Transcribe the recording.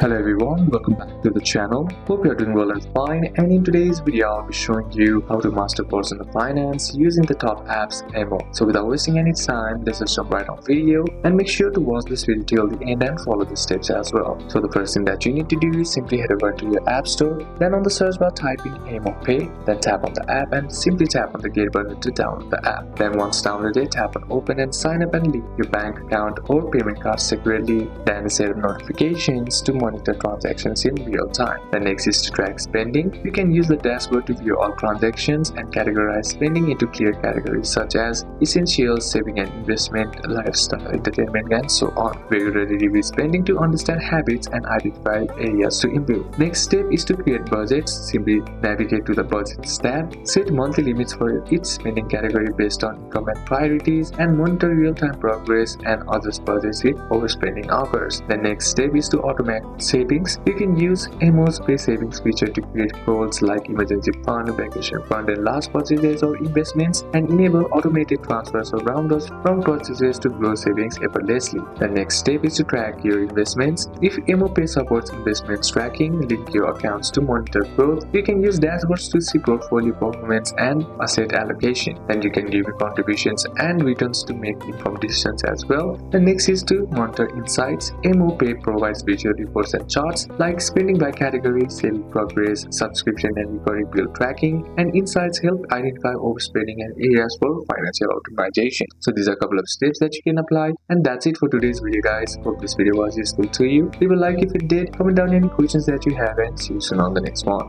Hello everyone, welcome back to the channel. Hope you are doing well and fine, and in today's video I'll be showing you how to master personal finance using the top apps EMOH. So without wasting any time, let's just jump right on video and make sure to watch this video till the end and follow the steps as well. So the first thing that you need to do is simply head over to your app store, then on the search bar type in EMOH Pay, then tap on the app and simply tap on the get button to download the app. Then once downloaded, tap on open and sign up and link your bank account or payment card securely, then set up notifications to monitor transactions in real time. The next is to track spending. You can use the dashboard to view all transactions and categorize spending into clear categories such as essentials, saving and investment, lifestyle, entertainment, and so on. Regularly review spending to understand habits and identify areas to improve. Next step is to create budgets. Simply navigate to the budgets tab, set monthly limits for each spending category based on income and priorities, and monitor real-time progress and adjust budgets if overspending occurs. The next step is to automate savings. You can use EMOH's Pay Savings feature to create goals like emergency fund, vacation fund, and large purchases or investments, and enable automated transfers or rounders from purchases to grow savings effortlessly. The next step is to track your investments. If EMOH Pay supports investments tracking, link your accounts to monitor growth. You can use dashboards to see portfolio performance and asset allocation. Then you can review contributions and returns to make informed decisions as well. The next is to monitor insights. EMOH Pay provides visual reports and charts like spending by category, saving progress, subscription and recurring bill tracking, and insights help identify overspending and areas for financial optimization. So these are a couple of steps that you can apply, and that's it for today's video guys. Hope this video was useful to you. Leave a like if it did, comment down any questions that you have, and see you soon on the next one.